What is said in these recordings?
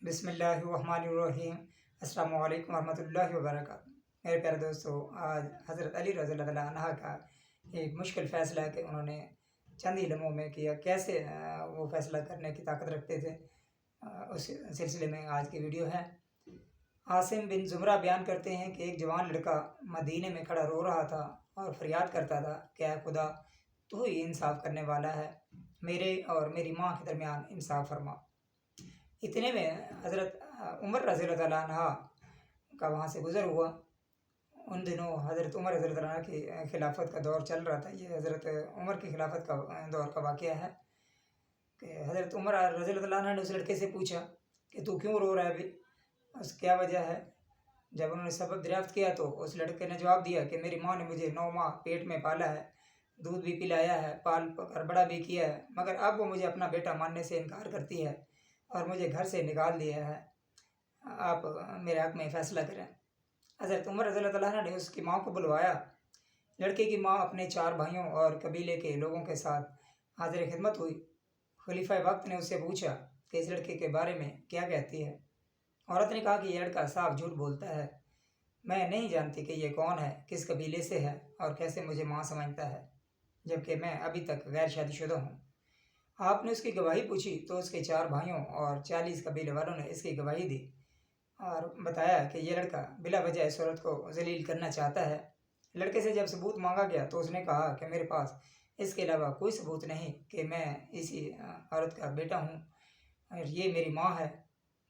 बिस्मिल्लाहिर्रहमानिर्रहीम। अस्सलामु अलैकुम वरहमतुल्लाहि वबरकातुहू। मेरे प्यारे दोस्तों, आज हज़रत अली रज़ी अल्लाह तआला अन्हा का एक मुश्किल फ़ैसला है कि उन्होंने चंद ही लम्हों में किया, कैसे वो फ़ैसला करने की ताकत रखते थे। उस सिलसिले में आज की वीडियो है। आसिम बिन ज़ुमरा बयान करते हैं कि एक जवान लड़का मदीने में खड़ा रो रहा था और फरियाद करता था कि ऐ खुदा, तू ही इंसाफ़ करने वाला है, मेरे और मेरी माँ के दरमियान इंसाफ़ फरमा। इतने में हज़रत उमर रज़ी अल्लाह तआला अन्हा का वहाँ से गुज़र हुआ। उन दिनों हज़रत उमर रज़ी अल्लाह तआला की खिलाफत का दौर चल रहा था। ये हज़रत उमर की खिलाफत का दौर का वाक़या है कि हज़रत उमर रज़ी अल्लाह तआला अन्हा ने उस लड़के से पूछा कि तू क्यों रो रहा है अभी, उस क्या वजह है। जब उन्होंने सबब दरियाफ़्त किया तो उस लड़के ने जवाब दिया कि मेरी माँ ने मुझे 9 माह पेट में पाला है, दूध भी पिलाया है, पाल कर बड़ा भी किया है, मगर अब वो मुझे अपना बेटा मानने से इनकार करती है और मुझे घर से निकाल दिया है। आप मेरे हक़ में फ़ैसला करें। हज़रत उमर रज़ी अल्लाह तआला अन्हु ने उसकी माँ को बुलवाया। लड़के की माँ अपने 4 भाइयों और कबीले के लोगों के साथ हाज़िर खिदमत हुई। खलीफा वक्त ने उससे पूछा कि इस लड़के के बारे में क्या कहती है। औरत ने कहा कि यह लड़का साफ झूठ बोलता है, मैं नहीं जानती कि ये कौन है, किस कबीले से है और कैसे मुझे माँ समझता है, जबकि मैं अभी तक गैर शादीशुदा हूँ। आपने उसकी गवाही पूछी तो उसके 4 भाइयों और 40 कबीले वालों ने इसकी गवाही दी और बताया कि यह लड़का बिला वजह इस औरत को जलील करना चाहता है। लड़के से जब सबूत मांगा गया तो उसने कहा कि मेरे पास इसके अलावा कोई सबूत नहीं कि मैं इसी औरत का बेटा हूँ और ये मेरी माँ है,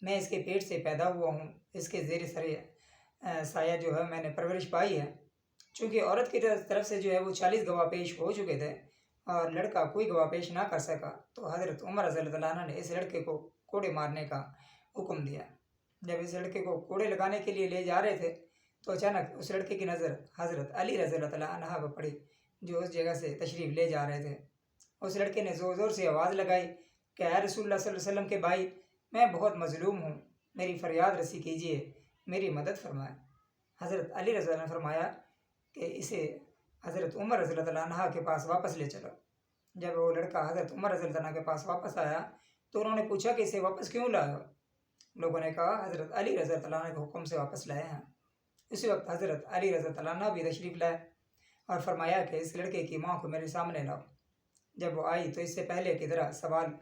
मैं इसके पेट से पैदा हुआ हूँ, इसके ज़ेर सर साया जो है मैंने परवरिश पाई है। चूँकि औरत की तरफ से जो है वो 40 गवाह पेश हो चुके थे और लड़का कोई गवाह पेश ना कर सका, तो हज़रत उमर रज़ी अल्लाह तआला अन्हु ने इस लड़के को कोड़े मारने का हुक्म दिया। जब इस लड़के को कोड़े लगाने के लिए ले जा रहे थे तो अचानक उस लड़के की नज़र हज़रत अली रज़ी अल्लाह तआला अन्हा पर पड़ी, जो उस जगह से तशरीफ़ ले जा रहे थे। उस लड़के ने ज़ोर ज़ोर से आवाज़ लगाई कि या रसूलुल्लाह सल्लल्लाहु अलैहि वसल्लम के भाई, मैं बहुत मज़लूम हूँ, मेरी फ़रियाद रसी कीजिए, मेरी मदद फरमाएँ। हज़रत अली रज़ी अल्लाह ने फरमाया कि इसे हज़रत उमर रज़ी अल्लाह तआला अन्हा के पास वापस ले चलो। जब वो लड़का हज़रत उमर रज़ी अल्लाह तआला के पास वापस आया तो उन्होंने पूछा कि इसे वापस क्यों लाए हो। लोगों ने कहा हज़रत अली रज़ी अल्लाह तआला के हुक्म से वापस लाए हैं। इसी वक्त हज़रत अली रज़ी अल्लाह तआला भी तशरीफ़ लाए और फरमाया कि इस लड़के की माँ को मेरे सामने लाओ। जब वो आई तो इससे पहले की तरह सवाल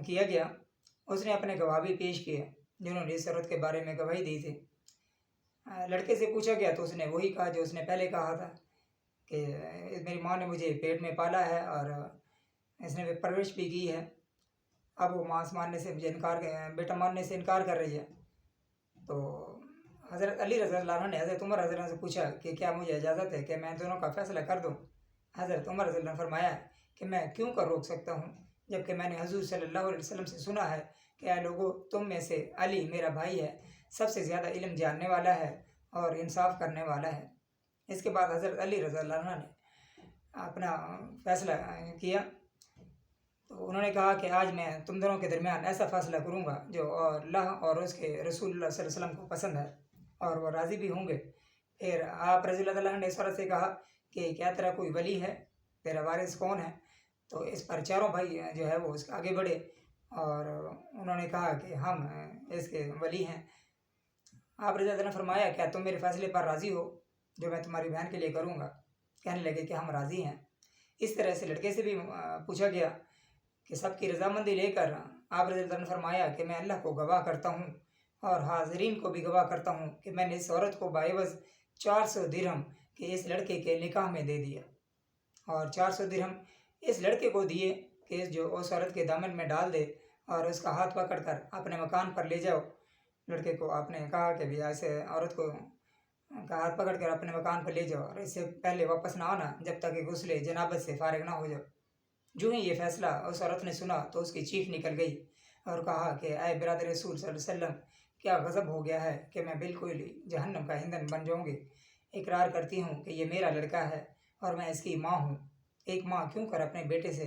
किया गया। उसने अपने गवाह भी पेश किए जिन्होंने इस औरत के बारे में गवाही दी थी। लड़के से पूछा गया तो उसने वही कहा जो उसने पहले कहा था कि मेरी माँ ने मुझे पेट में पाला है और इसने परवरिश भी की है, अब वो मांस मानने से मुझे बेटा मानने से इनकार कर रही है। तो हज़रत अली रज़ी अल्लाह अन्हु ने हज़रत उमर रज़ी अल्लाह से पूछा कि क्या मुझे इजाज़त है कि मैं दोनों का फ़ैसला कर दूँ। हज़रत उमर रज़ी अल्लाह ने फरमाया कि मैं क्यों कर रोक सकता हूँ, जबकि मैंने हुज़ूर सल्लल्लाहु अलैहि वसल्लम से सुना है कि ऐ लोगों, तुम में से अली मेरा भाई है, सबसे ज़्यादा इल्म जानने वाला है और इंसाफ़ करने वाला है। इसके बाद हज़रत अली रज़ी अल्लाह अन्हु ने अपना फ़ैसला किया। तो उन्होंने कहा कि आज मैं तुम दोनों के दरमियान ऐसा फ़ैसला करूँगा जो अल्लाह और उसके रसूलुल्लाह सल्लल्लाहु अलैहि वसल्लम को पसंद है और वो राज़ी भी होंगे। फिर आप रज़ी अल्लाह तआला अन्हु ने इस औरत से कहा कि क्या तेरा कोई वली है, तेरा वारिस कौन है। तो इस पर चारों भाई जो है वो उसके आगे बढ़े और उन्होंने कहा कि हम इसके वली हैं। आप रज़ी अल्लाह ने फरमाया क्या तुम मेरे फ़ैसले पर राज़ी हो जो मैं तुम्हारी बहन के लिए करूँगा। कहने लगे कि हम राज़ी हैं। इस तरह से लड़के से भी पूछा गया कि सबकी रज़ामंदी लेकर आप रज़ी अल्लाह ने फरमाया कि मैं अल्लाह को गवाह करता हूँ और हाज़रीन को भी गवाह करता हूँ कि मैंने इस औरत को बाइवज़ 400 दिरहम के इस लड़के के निकाह में दे दिया और 400 दिरहम इस लड़के को दिए कि जो उस औरत के दामन में डाल दे और उसका हाथ पकड़ कर अपने मकान पर ले जाओ। लड़के को आपने कहा कि भैया ऐसे औरत को का हाथ पकड़ कर अपने मकान पर ले जाओ और इससे पहले वापस ना आना जब तक कि गुस्ले जनाबत से फारिग ना हो जाओ। जो ही ये फ़ैसला उस औरत ने सुना तो उसकी चीख निकल गई और कहा कि ऐ बिरादर रसूल सल्लल्लाहु अलैहि वसल्लम, क्या गज़ब हो गया है कि मैं बिल्कुल जहन्नम का ईंधन बन जाऊँगी। इकरार करती हूँ कि ये मेरा लड़का है और मैं इसकी माँ हूँ। एक माँ क्यों कर अपने बेटे से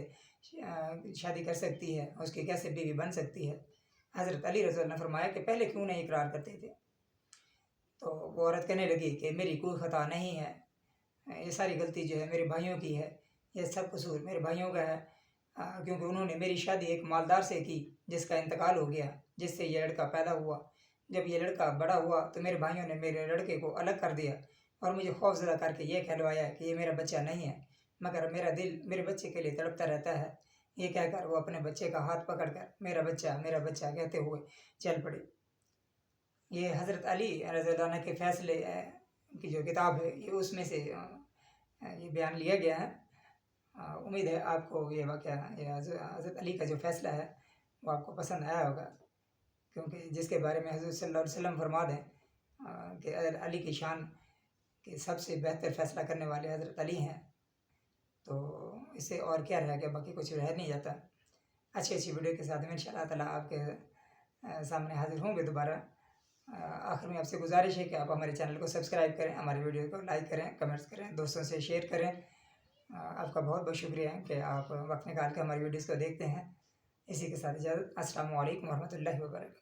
शादी कर सकती है, उसकी कैसे बीवी बन सकती है। हज़रत अली रज़ी अल्लाह ने फरमाया कि पहले क्यों नहीं इकरार करते थे। तो वो औरत कहने लगी कि मेरी कोई ख़ता नहीं है, ये सारी गलती जो है मेरे भाइयों की है, ये सब कसूर मेरे भाइयों का है, क्योंकि उन्होंने मेरी शादी एक मालदार से की جس کا انتقال ہو گیا، جس سے یہ لڑکا پیدا ہوا۔ جب یہ لڑکا بڑا ہوا تو میرے بھائیوں نے میرے لڑکے کو الگ کر دیا اور مجھے خوف زدہ کر کے یہ کہلوایا کہ یہ میرا بچہ نہیں ہے، مگر میرا دل میرے بچے کے لیے تڑپتا رہتا ہے۔ یہ کہہ کر وہ اپنے بچے کا ہاتھ پکڑ کر میرا بچہ کہتے ہوئے چل پڑے۔ یہ حضرت علی رضی اللہ عنہ کے فیصلے کی جو کتاب ہے، یہ اس میں سے یہ بیان لیا گیا ہے۔ امید ہے آپ کو یہ واقعہ، یہ حضرت علی کا جو فیصلہ ہے وہ آپ کو پسند آیا ہوگا، کیونکہ جس کے بارے میں حضرت صلی اللہ علیہ وسلم فرما دیں کہ علی کی شان کہ سب سے بہتر فیصلہ کرنے والے حضرت علی ہیں، تو اس سے اور کیا رہ گیا، باقی کچھ رہ نہیں جاتا۔ اچھی ویڈیو کے ساتھ میں انشاءاللہ تعالیٰ آپ کے سامنے حاضر ہوں گے دوبارہ۔ آخر میں آپ سے گزارش ہے کہ آپ ہمارے چینل کو سبسکرائب کریں، ہماری ویڈیو کو لائک کریں، کمنٹس کریں، دوستوں سے شیئر کریں۔ آپ کا بہت بہت شکریہ ہے کہ آپ وقت نکال کے ہماری ویڈیوز کو دیکھتے ہیں۔ اسی کے ساتھ اجازت، السلام علیکم ورحمۃ اللہ وبرکاتہ۔